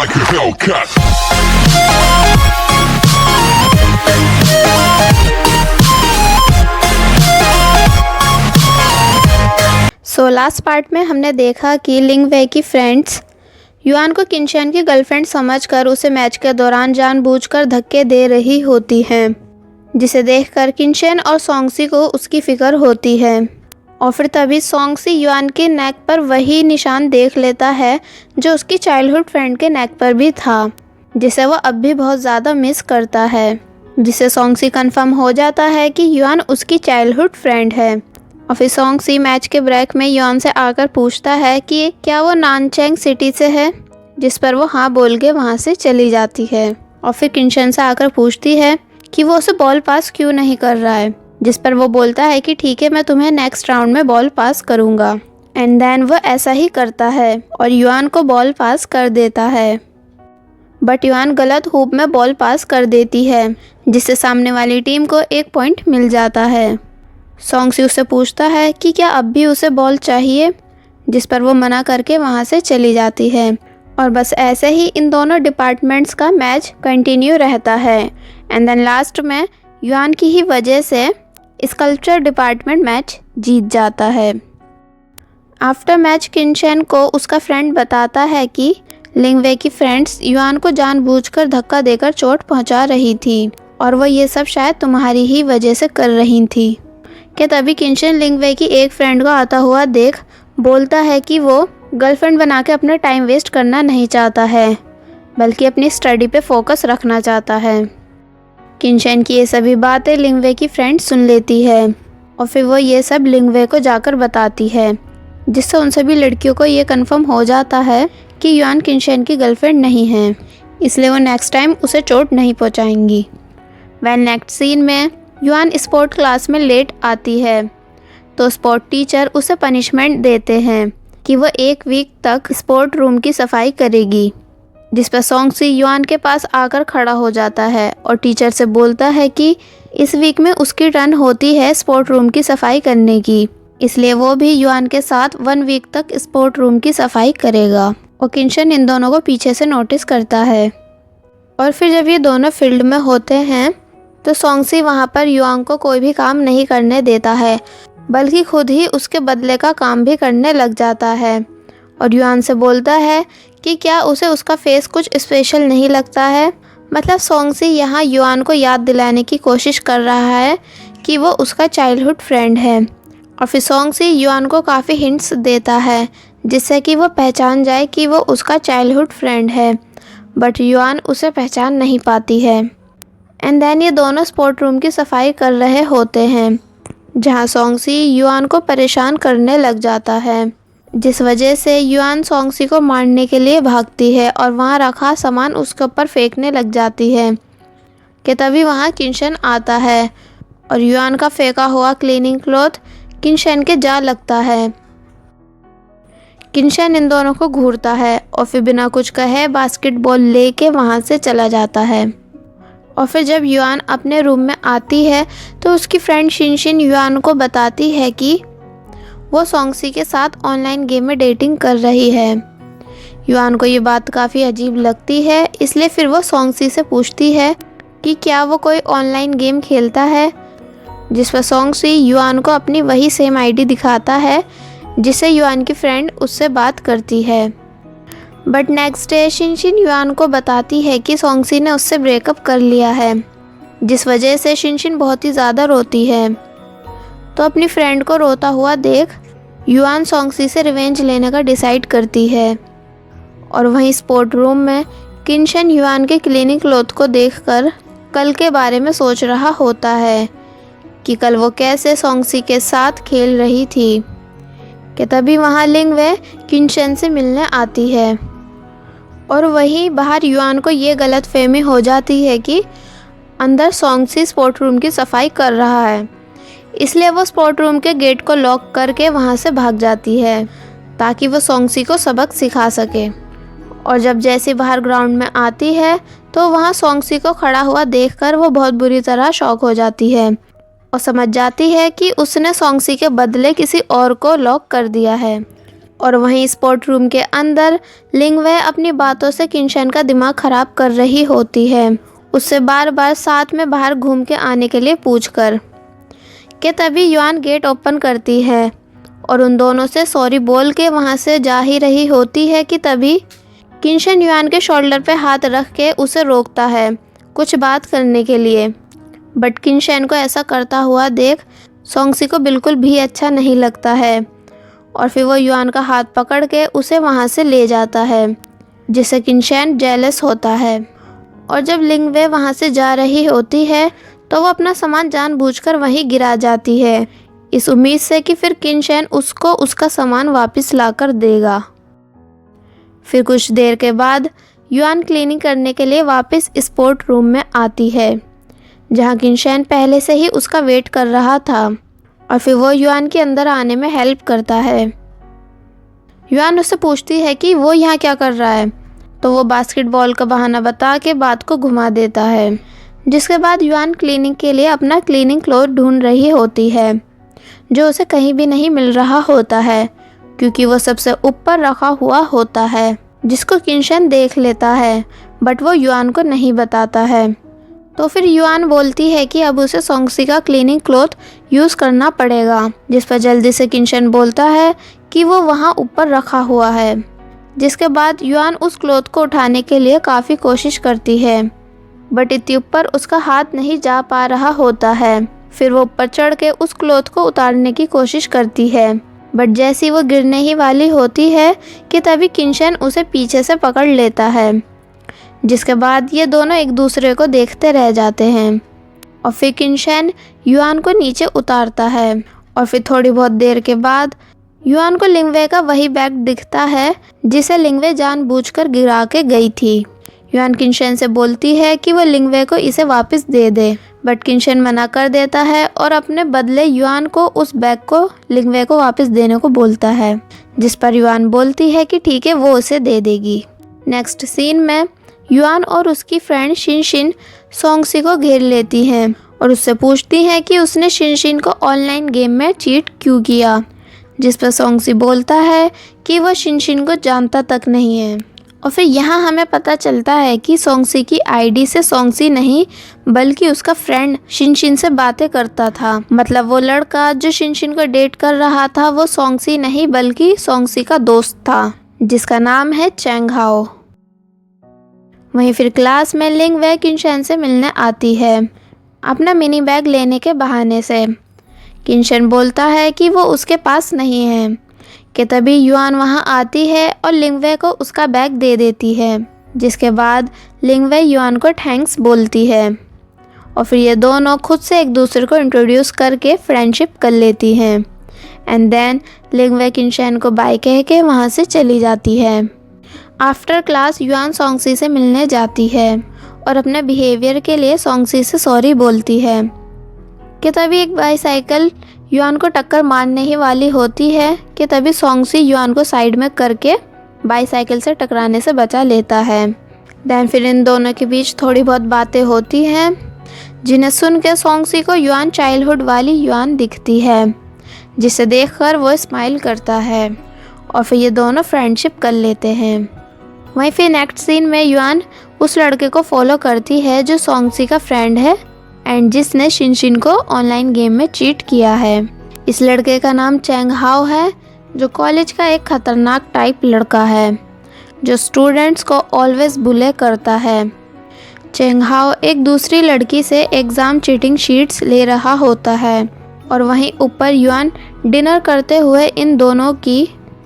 like a Hellcat. Last part में हमने देखा कि लिंग वे की फ्रेंड्स युआन को किनशन की गर्लफ्रेंड समझकर उसे मैच के दौरान जानबूझकर धक्के दे रही होती हैं, जिसे देखकर किनशन और सोंगसी को उसकी फिक्र होती है। और फिर तभी सोंगसी युआन के नेक पर वही निशान देख लेता है जो उसकी चाइल्डहुड फ्रेंड के नेक पर भी था, जिसे वो अब भी बहुत ज़्यादा मिस करता है, जिसे सोंगसी कंफर्म हो जाता है कि युआन उसकी चाइल्डहुड फ्रेंड है। और फिर सोंगसी मैच के ब्रेक में युआन से आकर पूछता है कि क्या वो नानचेंग सिटी से है, जिस पर वो हाँ बोल के वहाँ से चली जाती है। और फिर किनशन से आकर पूछती है कि वो उसे बॉल पास क्यों नहीं कर रहा है, जिस पर वो बोलता है कि ठीक है, मैं तुम्हें नेक्स्ट राउंड में बॉल पास करूँगा। एंड देन वो ऐसा ही करता है और युआन को बॉल पास कर देता है, बट युआन गलत हुप में बॉल पास कर देती है, जिससे सामने वाली टीम को 1 पॉइंट मिल जाता है। सोंगसी उससे पूछता है कि क्या अब भी उसे बॉल चाहिए, जिस पर वो मना करके वहाँ से चली जाती है। और बस ऐसे ही इन दोनों डिपार्टमेंट्स का मैच कंटिन्यू रहता है। एंड देन लास्ट में युआन की ही वजह से स्कल्पचर डिपार्टमेंट मैच जीत जाता है। आफ्टर मैच किनशन को उसका फ्रेंड बताता है कि लिंग वे की फ्रेंड्स युआन को जानबूझकर धक्का देकर चोट पहुंचा रही थी और वो ये सब शायद तुम्हारी ही वजह से कर रही थी। कि तभी किनशन लिंग वे की एक फ्रेंड को आता हुआ देख बोलता है कि वो गर्लफ्रेंड बना के अपना टाइम वेस्ट करना नहीं चाहता है, बल्कि अपनी स्टडी पे फोकस रखना चाहता है। किनशन की ये सभी बातें लिंग वे की फ्रेंड सुन लेती है और फिर वो ये सब लिंग वे को जाकर बताती है, जिससे उन सभी लड़कियों को ये कंफर्म हो जाता है कि युआन किनशन की गर्लफ्रेंड नहीं है, इसलिए वो नेक्स्ट टाइम उसे चोट नहीं पहुँचाएंगी। वह नेक्स्ट सीन में युआन स्पोर्ट क्लास में लेट आती है, तो स्पोर्ट टीचर उसे पनिशमेंट देते हैं कि वो 1 वीक तक स्पोर्ट रूम की सफाई करेगी, जिस पर सोंगसी युआन के पास आकर खड़ा हो जाता है और टीचर से बोलता है कि इस वीक में उसकी टर्न होती है स्पोर्ट रूम की सफाई करने की, इसलिए वो भी युआन के साथ 1 वीक तक स्पोर्ट रूम की सफाई करेगा। और किनशन इन दोनों को पीछे से नोटिस करता है। और फिर जब ये दोनों फील्ड में होते हैं तो सोंगसी वहाँ पर युआन को कोई भी काम नहीं करने देता है, बल्कि खुद ही उसके बदले का काम भी करने लग जाता है। और युआन से बोलता है कि क्या उसे उसका फेस कुछ स्पेशल नहीं लगता है। मतलब सोंगसी यहाँ युआन को याद दिलाने की कोशिश कर रहा है कि वो उसका चाइल्डहुड फ्रेंड है। और फिर सोंगसी युआन को काफ़ी हिंट्स देता है, जिससे कि वो पहचान जाए कि वो उसका चाइल्डहुड फ्रेंड है, बट युआन उसे पहचान नहीं पाती है। एंड देन ये दोनों स्पोर्ट रूम की सफाई कर रहे होते हैं, जहाँ सोंगसी युआन को परेशान करने लग जाता है, जिस वजह से युआन सोंगसी को मारने के लिए भागती है और वहाँ रखा सामान उसके ऊपर फेंकने लग जाती है। कि तभी वहाँ किनशन आता है और युआन का फेंका हुआ क्लीनिंग क्लॉथ किनशन के जा लगता है। किनशन इन दोनों को घूरता है और फिर बिना कुछ कहे बास्केटबॉल लेके वहाँ से चला जाता है। और फिर जब युआन अपने रूम में आती है तो उसकी फ्रेंड शिनशिन युआन को बताती है कि वो सोंगसी के साथ ऑनलाइन गेम में डेटिंग कर रही है। युआन को ये बात काफ़ी अजीब लगती है, इसलिए फिर वो सोंगसी से पूछती है कि क्या वो कोई ऑनलाइन गेम खेलता है, जिस पर सोंगसी युआन को अपनी वही सेम आईडी दिखाता है जिससे युआन की फ्रेंड उससे बात करती है। बट नेक्स्ट डे शिनशिन युआन को बताती है कि सोंगसी ने उससे ब्रेकअप कर लिया है, जिस वजह से शिनशिन बहुत ही ज़्यादा रोती है। तो अपनी फ्रेंड को रोता हुआ देख युआन सोंगसी से रिवेंज लेने का डिसाइड करती है। और वहीं स्पोर्ट रूम में किनशन युआन के क्लीनिंग क्लॉथ को देखकर कल के बारे में सोच रहा होता है कि कल वो कैसे सोंगसी के साथ खेल रही थी। कि तभी वहाँ लिंग वे किनशन से मिलने आती है और वहीं बाहर युआन को ये गलतफहमी हो जाती है कि अंदर सोंगसी स्पोर्ट रूम की सफाई कर रहा है, इसलिए वो स्पोर्ट रूम के गेट को लॉक करके वहाँ से भाग जाती है ताकि वो सोंगसी को सबक सिखा सके। और जब जैसे बाहर ग्राउंड में आती है तो वहाँ सोंगसी को खड़ा हुआ देखकर वो बहुत बुरी तरह शॉक हो जाती है और समझ जाती है कि उसने सोंगसी के बदले किसी और को लॉक कर दिया है। और वहीं स्पोर्ट रूम के अंदर लिंगवे अपनी बातों से किनशन का दिमाग ख़राब कर रही होती है, उससे बार बार साथ में बाहर घूम के आने के लिए पूछकर कि तभी युआन गेट ओपन करती है और उन दोनों से सॉरी बोल के वहाँ से जा ही रही होती है कि तभी किनशन युआन के शोल्डर पे हाथ रख के उसे रोकता है कुछ बात करने के लिए। बट किनशन को ऐसा करता हुआ देख सोंगसी को बिल्कुल भी अच्छा नहीं लगता है और फिर वो युआन का हाथ पकड़ के उसे वहाँ से ले जाता है, जिससे किनशन जेलस होता है। और जब लिंगवे वहाँ से जा रही होती है तो वो अपना सामान जानबूझकर वहीं गिरा जाती है, इस उम्मीद से कि फिर किनशन उसको उसका सामान वापस लाकर देगा। फिर कुछ देर के बाद युआन क्लीनिंग करने के लिए वापस स्पोर्ट रूम में आती है, जहाँ किनशन पहले से ही उसका वेट कर रहा था और फिर वो युआन के अंदर आने में हेल्प करता है। युआन उससे पूछती है कि वो यहाँ क्या कर रहा है, तो वो बास्केटबॉल का बहाना बता के बात को घुमा देता है। जिसके बाद युआन क्लीनिंग के लिए अपना क्लीनिंग क्लॉथ ढूंढ रही होती है, जो उसे कहीं भी नहीं मिल रहा होता है क्योंकि वो सबसे ऊपर रखा हुआ होता है, जिसको किनशन देख लेता है बट वो युआन को नहीं बताता है। तो फिर युआन बोलती है कि अब उसे सोंगसी का क्लीनिंग क्लॉथ यूज़ करना पड़ेगा, जिस पर जल्दी से किनशन बोलता है कि वो वहाँ ऊपर रखा हुआ है। जिसके बाद युआन उस क्लॉथ को उठाने के लिए काफ़ी कोशिश करती है बट इतने ऊपर उसका हाथ नहीं जा पा रहा होता है। फिर वो ऊपर चढ़ के उस क्लॉथ को उतारने की कोशिश करती है बट जैसी वो गिरने ही वाली होती है कि तभी किनशन उसे पीछे से पकड़ लेता है। जिसके बाद ये दोनों एक दूसरे को देखते रह जाते हैं और फिर किनशन युआन को नीचे उतारता है और फिर थोड़ी बहुत देर के बाद युआन को लिंगवे का वही बैग दिखता है जिसे लिंगवे जानबूझकर गिरा के गई थी। युआन किनशन से बोलती है कि वो लिंगवे को इसे वापस दे दे बट किनशन मना कर देता है और अपने बदले युआन को उस बैग को लिंगवे को वापस देने को बोलता है, जिस पर युआन बोलती है कि ठीक है वो उसे दे देगी। नेक्स्ट सीन में युआन और उसकी फ्रेंड शिनशिन सोंगसी को घेर लेती हैं और उससे पूछती हैं कि उसने शिनशिन को ऑनलाइन गेम में चीट क्यों किया, जिस पर सोंगसी बोलता है कि वह शिनशिन को जानता तक नहीं है। और फिर यहाँ हमें पता चलता है कि सोंगसी की आईडी से सोंगसी नहीं बल्कि उसका फ्रेंड शिनशिन से बातें करता था। मतलब वो लड़का जो शिनशिन को डेट कर रहा था वो सोंगसी नहीं बल्कि सोंगसी का दोस्त था, जिसका नाम है चैंग हाओ। वहीं फिर क्लास में लिंगवे किनशन से मिलने आती है अपना मिनी बैग लेने के बहाने से। किनशन बोलता है कि वो उसके पास नहीं है कि तभी युआन वहाँ आती है और लिंगवे को उसका बैग दे देती है, जिसके बाद लिंगवे युआन को थैंक्स बोलती है और फिर ये दोनों खुद से एक दूसरे को इंट्रोड्यूस करके फ्रेंडशिप कर लेती हैं। एंड देन लिंगवे किनशन को बाय कह के वहाँ से चली जाती है। आफ्टर क्लास युआन सोंगसी से मिलने जाती है और अपने बिहेवियर के लिए सोंगसी से सॉरी बोलती है कि तभी एक बाईसाइकिल युआन को टक्कर मारने ही वाली होती है कि तभी सोंगसी युआन को साइड में करके बाईसाइकिल से टकराने से बचा लेता है। देन फिर इन दोनों के बीच थोड़ी बहुत बातें होती हैं जिन्हें सुन के सोंगसी को युआन चाइल्डहुड वाली युआन दिखती है, जिसे देखकर वो स्माइल करता है और फिर ये दोनों फ्रेंडशिप कर लेते हैं। वहीं फिर नेक्स्ट सीन में युआन उस लड़के को फॉलो करती है जो सोंगसी का फ्रेंड है एंड जिसने शिनशिन को ऑनलाइन गेम में चीट किया है। इस लड़के का नाम चैंग हाओ है, जो कॉलेज का एक खतरनाक टाइप लड़का है जो स्टूडेंट्स को ऑलवेज बुले करता है। चैंग हाओ एक दूसरी लड़की से एग्ज़ाम चीटिंग शीट्स ले रहा होता है और वहीं ऊपर युआन डिनर करते हुए इन दोनों की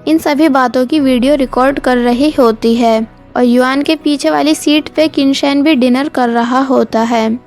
इन सभी बातों की वीडियो रिकॉर्ड कर रही होती है और युआन के पीछे वाली सीट पे किनशन भी डिनर कर रहा होता है।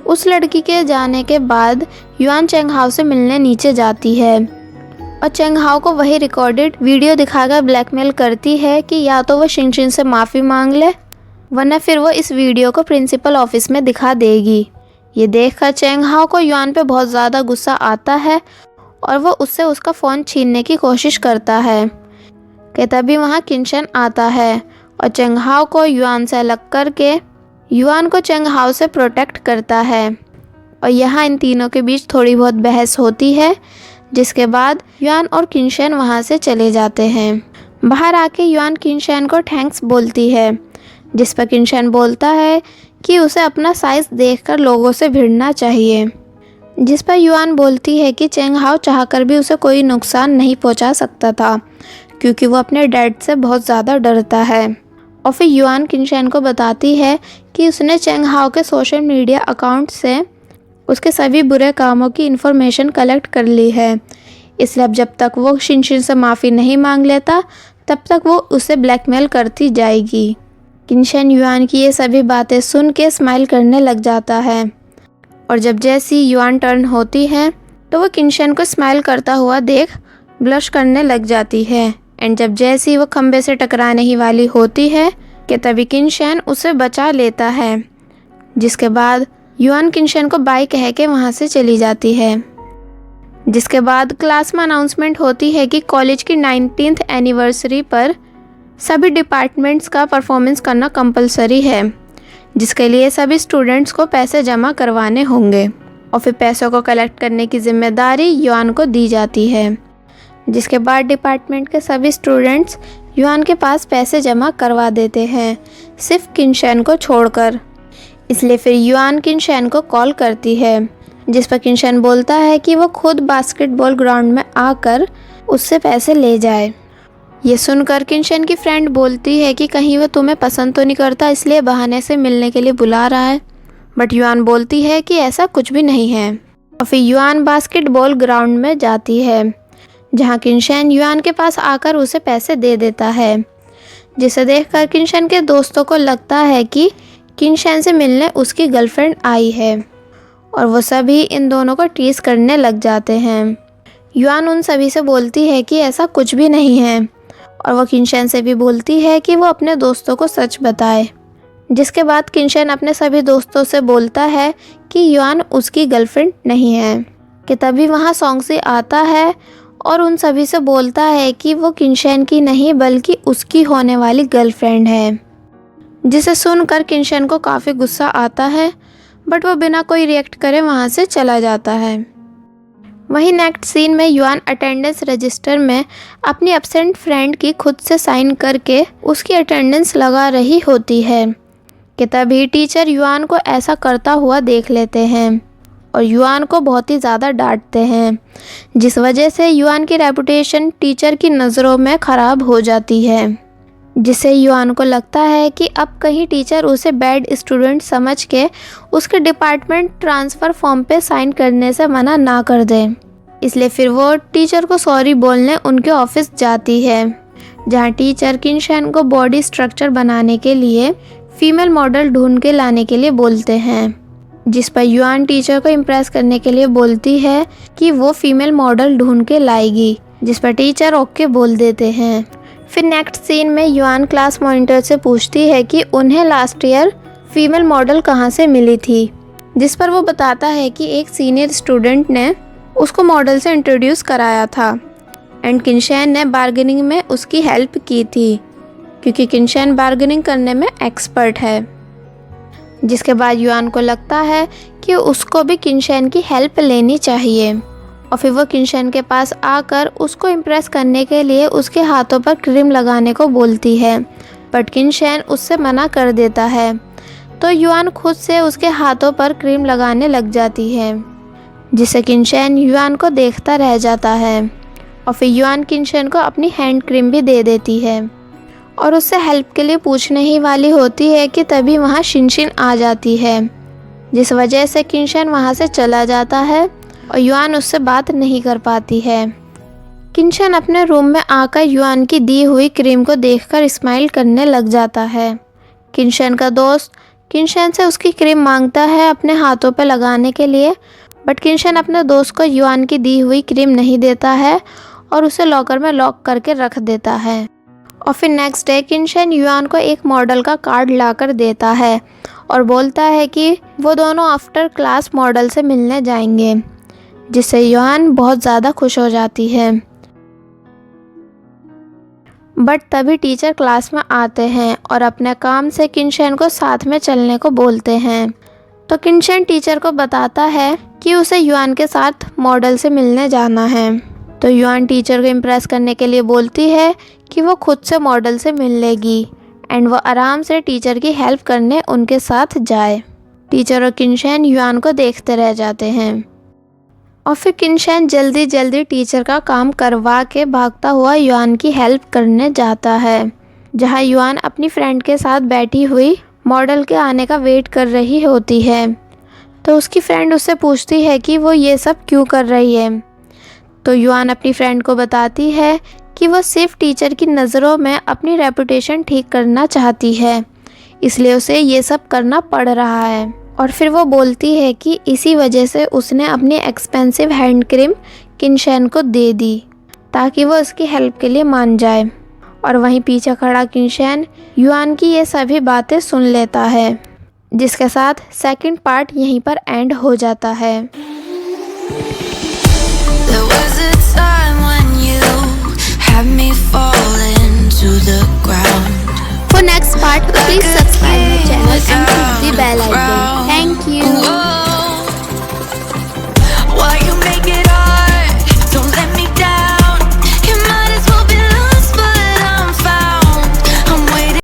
उस लड़की के जाने के बाद युआन चैंग हाओ से मिलने नीचे जाती है और चैंग हाओ को वही रिकॉर्डेड वीडियो दिखाकर ब्लैकमेल करती है कि या तो वो शिनशिन से माफ़ी मांग ले वरना फिर वो इस वीडियो को प्रिंसिपल ऑफिस में दिखा देगी। ये देखकर चैंग हाओ को युआन पे बहुत ज़्यादा गुस्सा आता है और वो उससे उसका फ़ोन छीनने की कोशिश करता है कि तभी वहाँ किनशन आता है और चैंग हाओ को युआन से अलग करके युआन को चैंग हाओ से प्रोटेक्ट करता है और यहाँ इन तीनों के बीच थोड़ी बहुत बहस होती है, जिसके बाद युआन और किनशन वहाँ से चले जाते हैं। बाहर आके युआन किनशैन को थैंक्स बोलती है, जिस पर किनशैन बोलता है कि उसे अपना साइज़ देखकर लोगों से भिड़ना चाहिए, जिस पर युआन बोलती है कि चेंग हाओ चाहकर भी उसे कोई नुकसान नहीं पहुंचा सकता था, क्योंकि वो अपने डैड से बहुत ज़्यादा डरता है। और फिर युआन किनशैन को बताती है कि उसने चेंग हाओ के सोशल मीडिया अकाउंट से उसके सभी बुरे कामों की इन्फॉर्मेशन कलेक्ट कर ली है, इसलिए अब जब तक वो शिनशिन से माफ़ी नहीं मांग लेता तब तक वो उसे ब्लैकमेल करती जाएगी। किनशैन युआन की ये सभी बातें सुन के स्माइल करने लग जाता है, और जब जैसी युआन टर्न होती है तो वो किनशैन को स्माइल करता हुआ देख ब्लश करने लग जाती है। एंड जब जैसी वो खंबे से टकराने ही वाली होती है कि तभी किनशैन उसे बचा लेता है, जिसके बाद युआन किनशैन को बाय कह के वहाँ से चली जाती है। जिसके बाद क्लास में अनाउंसमेंट होती है कि कॉलेज की 19th एनिवर्सरी पर सभी डिपार्टमेंट्स का परफॉर्मेंस करना कंपलसरी है, जिसके लिए सभी स्टूडेंट्स को पैसे जमा करवाने होंगे, और फिर पैसों को कलेक्ट करने की जिम्मेदारी युआन को दी जाती है। जिसके बाद डिपार्टमेंट के सभी स्टूडेंट्स युआन के पास पैसे जमा करवा देते हैं, सिर्फ किनशैन को छोड़कर। इसलिए फिर युआन किनशैन को कॉल करती है, जिस पर किनशैन बोलता है कि वो खुद बास्केटबॉल ग्राउंड में आकर उससे पैसे ले जाए। ये सुनकर किनशैन की फ्रेंड बोलती है कि कहीं वो तुम्हें पसंद तो नहीं करता, इसलिए बहाने से मिलने के लिए बुला रहा है, बट युआन बोलती है कि ऐसा कुछ भी नहीं है। और फिर युआन बास्केटबॉल ग्राउंड में जाती है, जहाँ किनशैन युआन के पास आकर उसे पैसे दे देता है, जिसे देखकर किनशैन के दोस्तों को लगता है कि किनशैन से मिलने उसकी गर्लफ्रेंड आई है, और वो सभी इन दोनों को टीज करने लग जाते हैं। युआन उन सभी से बोलती है कि ऐसा कुछ भी नहीं है, और वो किनशैन से भी बोलती है कि वो अपने दोस्तों को सच बताए। जिसके बाद किनशैन अपने सभी दोस्तों से बोलता है कि युआन उसकी गर्लफ्रेंड नहीं है, कि तभी वहाँ सॉन्गसी आता है और उन सभी से बोलता है कि वो किनशैन की नहीं बल्कि उसकी होने वाली गर्लफ्रेंड है, जिसे सुनकर किनशैन को काफ़ी गुस्सा आता है, बट वो बिना कोई रिएक्ट करे वहाँ से चला जाता है। वहीं नेक्स्ट सीन में युआन अटेंडेंस रजिस्टर में अपनी एब्सेंट फ्रेंड की खुद से साइन करके उसकी अटेंडेंस लगा रही होती है, कि तभी टीचर युआन को ऐसा करता हुआ देख लेते हैं और युआन को बहुत ही ज़्यादा डांटते हैं, जिस वजह से युआन की रेपुटेशन टीचर की नज़रों में ख़राब हो जाती है, जिससे युआन को लगता है कि अब कहीं टीचर उसे बैड स्टूडेंट समझ के उसके डिपार्टमेंट ट्रांसफ़र फॉर्म पे साइन करने से मना ना कर दे। इसलिए फिर वो टीचर को सॉरी बोलने उनके ऑफिस जाती है, जहाँ टीचर किनशैन को बॉडी स्ट्रक्चर बनाने के लिए फ़ीमेल मॉडल ढूंढ के लाने के लिए बोलते हैं, जिस पर युआन टीचर को इम्प्रेस करने के लिए बोलती है कि वो फ़ीमेल मॉडल ढूंढ के लाएगी, जिस पर टीचर ओके बोल देते हैं। फिर नेक्स्ट सीन में युआन क्लास मॉनिटर से पूछती है कि उन्हें लास्ट ईयर फीमेल मॉडल कहाँ से मिली थी, जिस पर वो बताता है कि एक सीनियर स्टूडेंट ने उसको मॉडल से इंट्रोड्यूस कराया था, एंड किनशैन ने बार्गेनिंग में उसकी हेल्प की थी, क्योंकि किनशैन बार्गेनिंग करने में एक्सपर्ट है। जिसके बाद युआन को लगता है कि उसको भी किनशैन की हेल्प लेनी चाहिए, और फिर वो किनशैन के पास आकर उसको इम्प्रेस करने के लिए उसके हाथों पर क्रीम लगाने को बोलती है, बट किनशैन उससे मना कर देता है, तो युआन खुद से उसके हाथों पर क्रीम लगाने लग जाती है, जिससे किनशैन युआन को देखता रह जाता है, और फिर युआन किनशैन को अपनी हैंड क्रीम भी दे देती है, और उससे हेल्प के लिए पूछने ही वाली होती है कि तभी वहाँ शिनशिन आ जाती है, जिस वजह से किनशैन वहाँ से चला जाता है और युआन उससे बात नहीं कर पाती है। किनशैन अपने रूम में आकर युआन की दी हुई क्रीम को देखकर स्माइल करने लग जाता है। किनशैन का दोस्त किनशैन से उसकी क्रीम मांगता है अपने हाथों पर लगाने के लिए, बट किनशैन अपने दोस्त को युआन की दी हुई क्रीम नहीं देता है और उसे लॉकर में लॉक करके रख देता है। और फिर नेक्स्ट डे किनशैन युआन को एक मॉडल का कार्ड लाकर देता है और बोलता है कि वो दोनों आफ्टर क्लास मॉडल से मिलने जाएंगे, जिससे युआन बहुत ज़्यादा खुश हो जाती है। बट तभी टीचर क्लास में आते हैं और अपने काम से किनशैन को साथ में चलने को बोलते हैं, तो किनशैन टीचर को बताता है कि उसे युआन के साथ मॉडल से मिलने जाना है। तो युआन टीचर को इम्प्रेस करने के लिए बोलती है कि वो खुद से मॉडल से मिल लेगी एंड वो आराम से टीचर की हेल्प करने उनके साथ जाए। टीचर और किनशैन युआन को देखते रह जाते हैं और फिर किनशैन जल्दी जल्दी टीचर का काम करवा के भागता हुआ युआन की हेल्प करने जाता है, जहाँ युआन अपनी फ्रेंड के साथ बैठी हुई मॉडल के आने का वेट कर रही होती है। तो उसकी फ्रेंड उससे पूछती है कि वो ये सब क्यों कर रही है। तो युआन अपनी फ्रेंड को बताती है कि वो सिर्फ टीचर की नज़रों में अपनी रेपुटेशन ठीक करना चाहती है, इसलिए उसे ये सब करना पड़ रहा है। और फिर वो बोलती है कि इसी वजह से उसने अपनी एक्सपेंसिव हैंड क्रीम किनशैन को दे दी ताकि वो उसकी हेल्प के लिए मान जाए। और वहीं पीछे खड़ा किनशैन युआन की ये सभी बातें सुन लेता है, जिसके साथ सेकंड पार्ट यहीं पर एंड हो जाता है। There was a time when you had me falling to the ground. For next part, please subscribe my channel and click the bell icon.